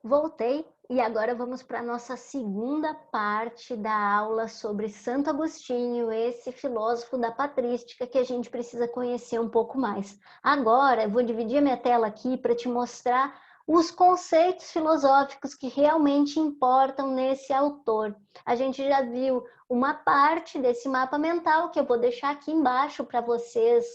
Voltei e agora vamos para a nossa segunda parte da aula sobre Santo Agostinho, esse filósofo da patrística que a gente precisa conhecer um pouco mais. Agora eu vou dividir a minha tela aqui para te mostrar os conceitos filosóficos que realmente importam nesse autor. A gente já viu uma parte desse mapa mental que eu vou deixar aqui embaixo para vocês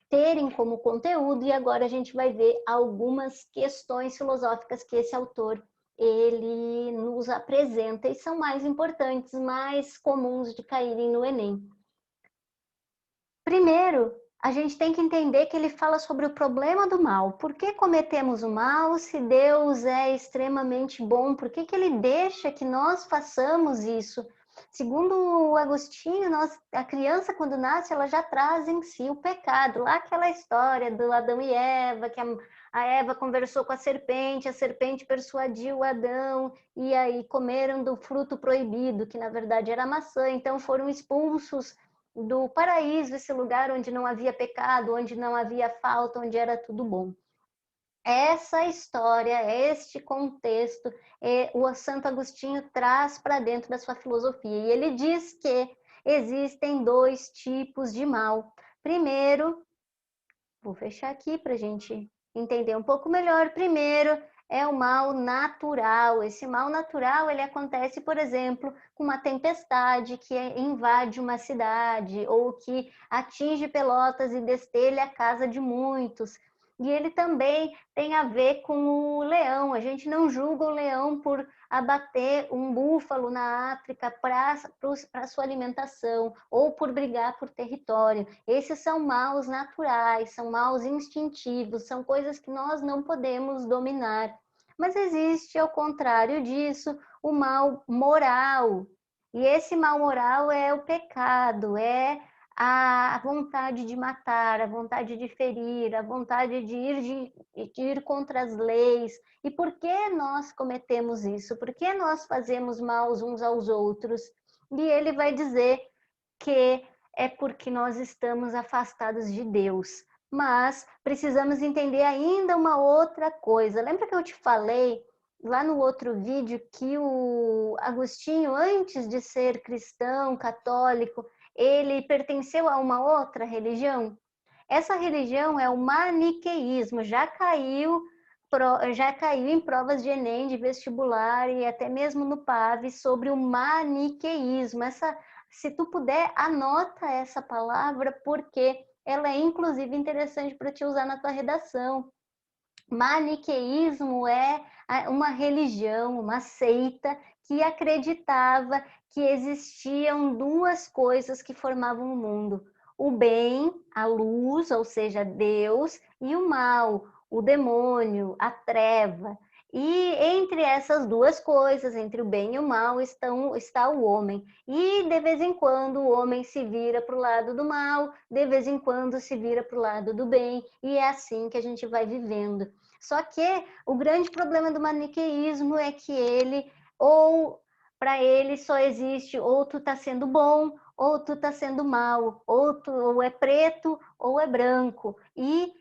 terem como conteúdo, e agora a gente vai ver algumas questões filosóficas que esse autor ele nos apresenta e são mais importantes, mais comuns de caírem no Enem. Primeiro, a gente tem que entender que ele fala sobre o problema do mal. Por que cometemos o mal se Deus é extremamente bom? Por que ele deixa que nós façamos isso? Segundo o Agostinho, a criança, quando nasce, ela já traz em si o pecado. Lá aquela história do Adão e Eva, que a Eva conversou com a serpente persuadiu o Adão, e aí comeram do fruto proibido, que na verdade era maçã, então foram expulsos do paraíso, esse lugar onde não havia pecado, onde não havia falta, onde era tudo bom. Essa história, este contexto, o Santo Agostinho traz para dentro da sua filosofia. E ele diz que existem dois tipos de mal. Primeiro, vou fechar aqui para a gente entender um pouco melhor. Primeiro, é o mal natural. Esse mal natural, ele acontece, por exemplo, com uma tempestade que invade uma cidade ou que atinge Pelotas e destelha a casa de muitos. E ele também tem a ver com o leão. A gente não julga o leão por abater um búfalo na África para sua alimentação ou por brigar por território. Esses são maus naturais, são maus instintivos, são coisas que nós não podemos dominar. Mas existe, ao contrário disso, o mal moral. E esse mal moral é o pecado, é a vontade de matar, a vontade de ferir, a vontade de ir contra as leis. E por que nós cometemos isso? Por que nós fazemos mal uns aos outros? E ele vai dizer que é porque nós estamos afastados de Deus. Mas precisamos entender ainda uma outra coisa. Lembra que eu te falei lá no outro vídeo que o Agostinho, antes de ser cristão, católico, ele pertenceu a uma outra religião? Essa religião é o maniqueísmo, já caiu em provas de Enem, de vestibular e até mesmo no PAV sobre o maniqueísmo. Se tu puder, anota essa palavra, porque ela é inclusive interessante para te usar na tua redação. Maniqueísmo é uma religião, uma seita que acreditava que existiam duas coisas que formavam o mundo: o bem, a luz, ou seja, Deus, e o mal, o demônio, a treva. E entre essas duas coisas, entre o bem e o mal, está o homem. E de vez em quando o homem se vira para o lado do mal, de vez em quando se vira para o lado do bem, e é assim que a gente vai vivendo. Só que o grande problema do maniqueísmo é que para ele só existe ou tu tá sendo bom ou tu tá sendo mal, ou é preto ou é branco. E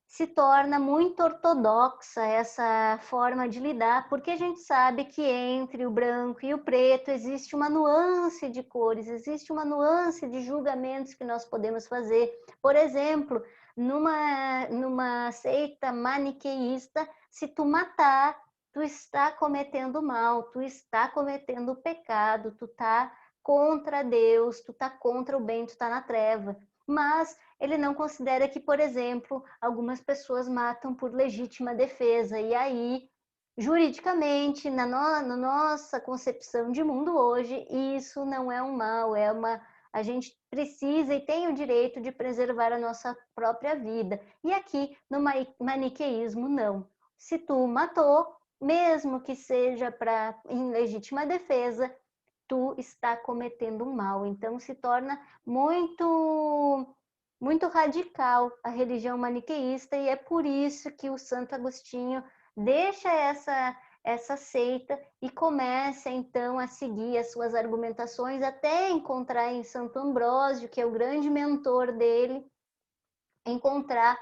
se torna muito ortodoxa essa forma de lidar, porque a gente sabe que entre o branco e o preto existe uma nuance de cores, existe uma nuance de julgamentos que nós podemos fazer. Por exemplo, numa seita maniqueísta, se tu matar, tu está cometendo mal, tu está cometendo pecado, tu está contra Deus, tu está contra o bem, tu está na treva. Mas ele não considera que, por exemplo, algumas pessoas matam por legítima defesa, e aí, juridicamente, na nossa concepção de mundo hoje, isso não é um mal, a gente precisa e tem o direito de preservar a nossa própria vida. E aqui, no maniqueísmo, não. Se tu matou, mesmo que seja em legítima defesa, tu está cometendo um mal. Então se torna muito radical a religião maniqueísta, e é por isso que o Santo Agostinho deixa essa seita e começa então a seguir as suas argumentações até encontrar em Santo Ambrósio, que é o grande mentor dele, encontrar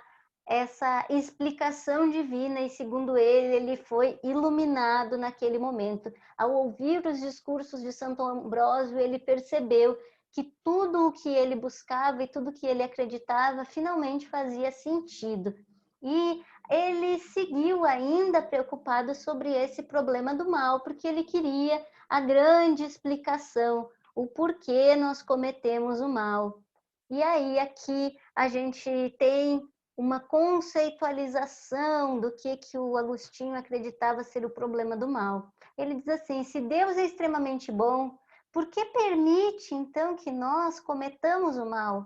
essa explicação divina e, segundo ele foi iluminado naquele momento. Ao ouvir os discursos de Santo Ambrósio, ele percebeu que tudo o que ele buscava e tudo o que ele acreditava finalmente fazia sentido. E ele seguiu ainda preocupado sobre esse problema do mal, porque ele queria a grande explicação, o porquê nós cometemos o mal. E aí aqui a gente tem uma conceitualização do que o Agostinho acreditava ser o problema do mal. Ele diz assim: se Deus é extremamente bom, por que permite então que nós cometamos o mal?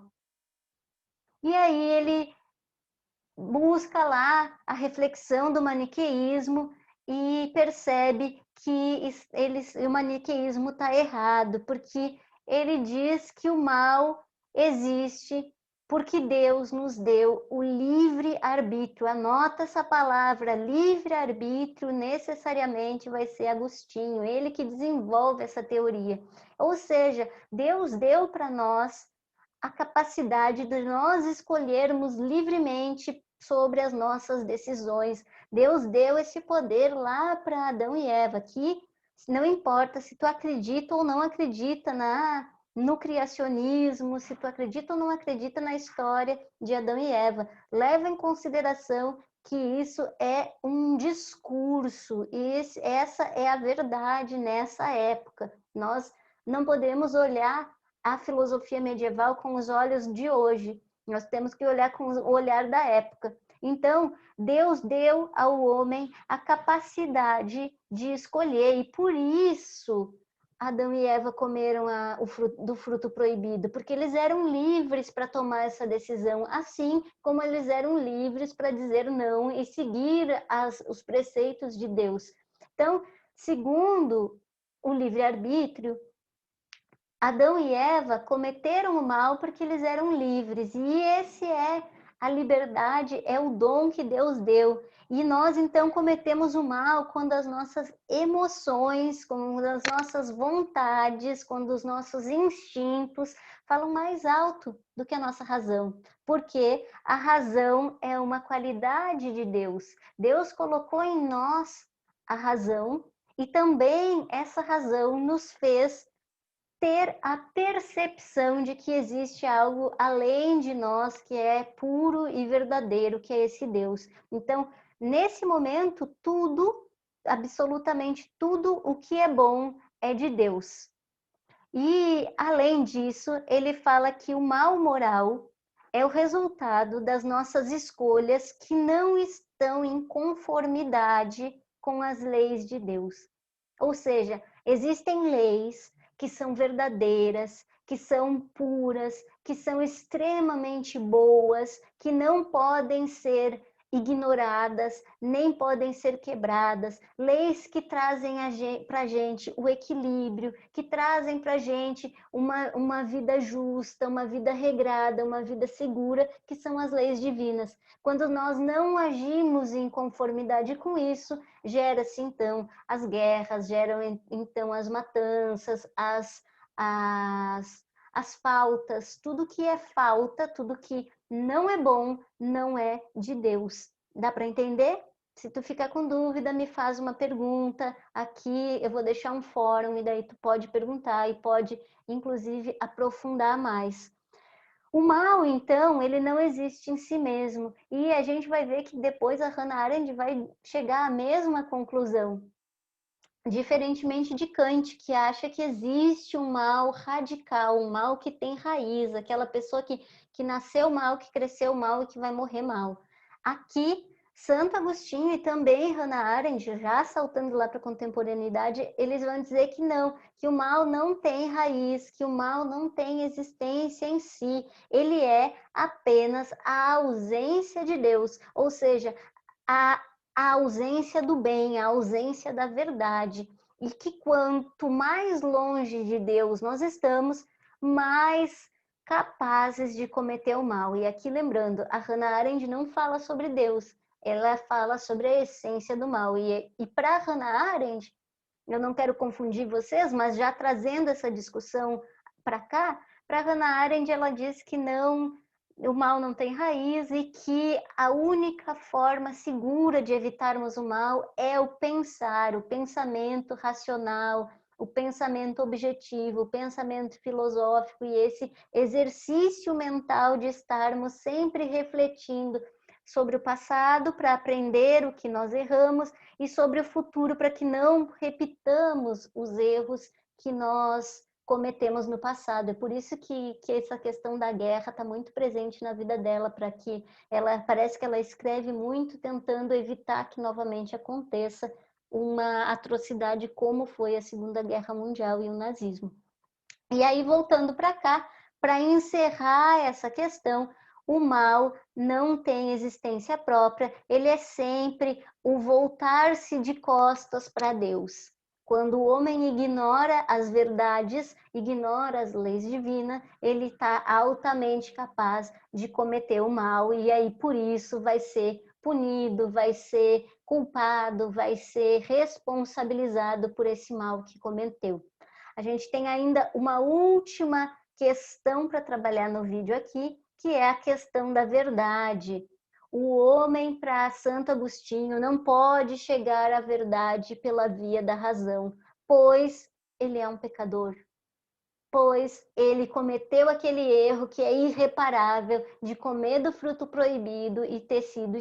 E aí ele busca lá a reflexão do maniqueísmo e percebe que o maniqueísmo está errado, porque ele diz que o mal existe porque Deus nos deu o livre-arbítrio. Anota essa palavra, livre-arbítrio, necessariamente vai ser Agostinho, ele que desenvolve essa teoria. Ou seja, Deus deu para nós a capacidade de nós escolhermos livremente sobre as nossas decisões. Deus deu esse poder lá para Adão e Eva, que não importa se tu acredita ou não acredita no criacionismo, se tu acredita ou não acredita na história de Adão e Eva, leva em consideração que isso é um discurso, e essa é a verdade nessa época. Nós não podemos olhar a filosofia medieval com os olhos de hoje. Nós temos que olhar com o olhar da época. Então, Deus deu ao homem a capacidade de escolher, e por isso Adão e Eva comeram do fruto proibido, porque eles eram livres para tomar essa decisão, assim como eles eram livres para dizer não e seguir os preceitos de Deus. Então, segundo o livre-arbítrio, Adão e Eva cometeram o mal porque eles eram livres, e esse é a liberdade, é o dom que Deus deu. E nós então cometemos o mal quando as nossas emoções, quando as nossas vontades, quando os nossos instintos falam mais alto do que a nossa razão. Porque a razão é uma qualidade de Deus. Deus colocou em nós a razão, e também essa razão nos fez ter a percepção de que existe algo além de nós, que é puro e verdadeiro, que é esse Deus. Então, nesse momento, tudo, absolutamente tudo o que é bom é de Deus. E, além disso, ele fala que o mal moral é o resultado das nossas escolhas que não estão em conformidade com as leis de Deus. Ou seja, existem leis que são verdadeiras, que são puras, que são extremamente boas, que não podem ser ignoradas, nem podem ser quebradas, leis que trazem para a gente o equilíbrio, que trazem para a gente uma vida justa, uma vida regrada, uma vida segura, que são as leis divinas. Quando nós não agimos em conformidade com isso, gera-se então as guerras, geram então as matanças, as faltas, tudo que é falta, tudo que não é bom, não é de Deus. Dá para entender? Se tu ficar com dúvida, me faz uma pergunta. Aqui eu vou deixar um fórum e daí tu pode perguntar e pode, inclusive, aprofundar mais. O mal, então, ele não existe em si mesmo. E a gente vai ver que depois a Hannah Arendt vai chegar à mesma conclusão. Diferentemente de Kant, que acha que existe um mal radical, um mal que tem raiz, aquela pessoa que nasceu mal, que cresceu mal e que vai morrer mal. Aqui, Santo Agostinho e também Hannah Arendt, já saltando lá para a contemporaneidade, eles vão dizer que não, que o mal não tem raiz, que o mal não tem existência em si, ele é apenas a ausência de Deus, ou seja, a ausência do bem, a ausência da verdade. E que quanto mais longe de Deus nós estamos, mais capazes de cometer o mal. E aqui lembrando, a Hannah Arendt não fala sobre Deus, ela fala sobre a essência do mal. E para Hannah Arendt, eu não quero confundir vocês, mas já trazendo essa discussão para cá, para Hannah Arendt ela diz que o mal não tem raiz e que a única forma segura de evitarmos o mal é o pensar, o pensamento racional, o pensamento objetivo, o pensamento filosófico e esse exercício mental de estarmos sempre refletindo sobre o passado para aprender o que nós erramos e sobre o futuro para que não repitamos os erros que nós cometemos no passado. É por isso que essa questão da guerra está muito presente na vida dela, para que ela, parece que ela escreve muito tentando evitar que novamente aconteça uma atrocidade como foi a Segunda Guerra Mundial e o nazismo. E aí, voltando para cá, para encerrar essa questão, o mal não tem existência própria, ele é sempre o voltar-se de costas para Deus. Quando o homem ignora as verdades, ignora as leis divinas, ele está altamente capaz de cometer o mal, e aí por isso vai ser punido, vai ser culpado, vai ser responsabilizado por esse mal que cometeu. A gente tem ainda uma última questão para trabalhar no vídeo aqui, que é a questão da verdade. O homem, para Santo Agostinho, não pode chegar à verdade pela via da razão, pois ele é um pecador, pois ele cometeu aquele erro que é irreparável de comer do fruto proibido e ter sido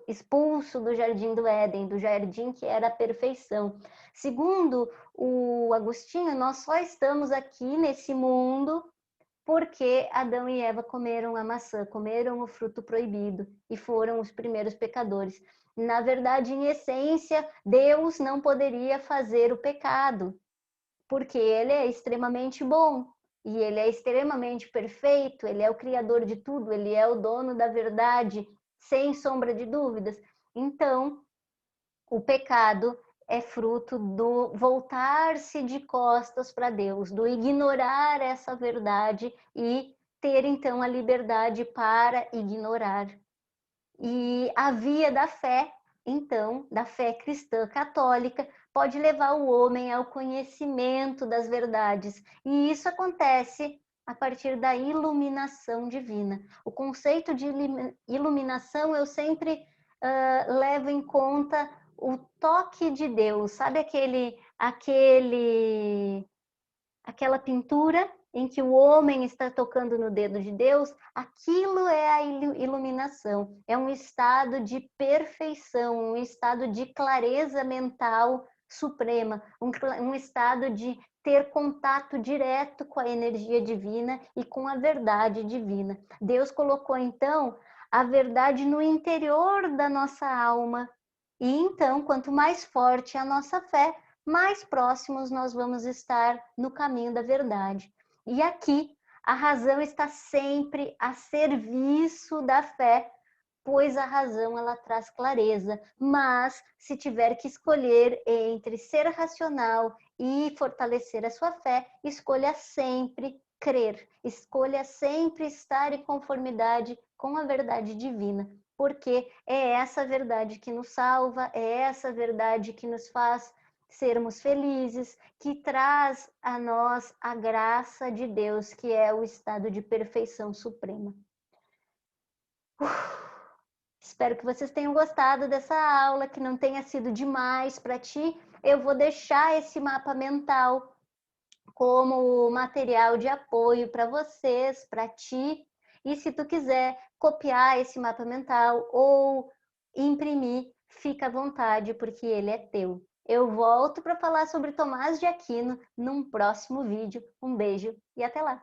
expulso do jardim do Éden, do jardim que era a perfeição. Segundo o Agostinho, nós só estamos aqui nesse mundo porque Adão e Eva comeram a maçã, comeram o fruto proibido e foram os primeiros pecadores. Na verdade, em essência, Deus não poderia fazer o pecado, porque ele é extremamente bom e ele é extremamente perfeito, ele é o criador de tudo, ele é o dono da verdade, sem sombra de dúvidas. Então, o pecado é fruto do voltar-se de costas para Deus, do ignorar essa verdade e ter então a liberdade para ignorar. E a via da fé, então, da fé cristã católica, pode levar o homem ao conhecimento das verdades. E isso acontece a partir da iluminação divina. O conceito de iluminação eu sempre levo em conta o toque de Deus. Sabe aquela pintura em que o homem está tocando no dedo de Deus? Aquilo é a iluminação, é um estado de perfeição, um estado de clareza mental suprema, um estado de ter contato direto com a energia divina e com a verdade divina. Deus colocou então a verdade no interior da nossa alma, e então, quanto mais forte é a nossa fé, mais próximos nós vamos estar no caminho da verdade. E aqui, a razão está sempre a serviço da fé, pois a razão ela traz clareza, mas se tiver que escolher entre ser racional e fortalecer a sua fé, escolha sempre crer, escolha sempre estar em conformidade com a verdade divina, porque é essa verdade que nos salva, é essa verdade que nos faz sermos felizes, que traz a nós a graça de Deus, que é o estado de perfeição suprema. Espero que vocês tenham gostado dessa aula, que não tenha sido demais para ti. Eu vou deixar esse mapa mental como material de apoio para vocês, para ti. E se tu quiser copiar esse mapa mental ou imprimir, fica à vontade, porque ele é teu. Eu volto para falar sobre Tomás de Aquino num próximo vídeo. Um beijo e até lá!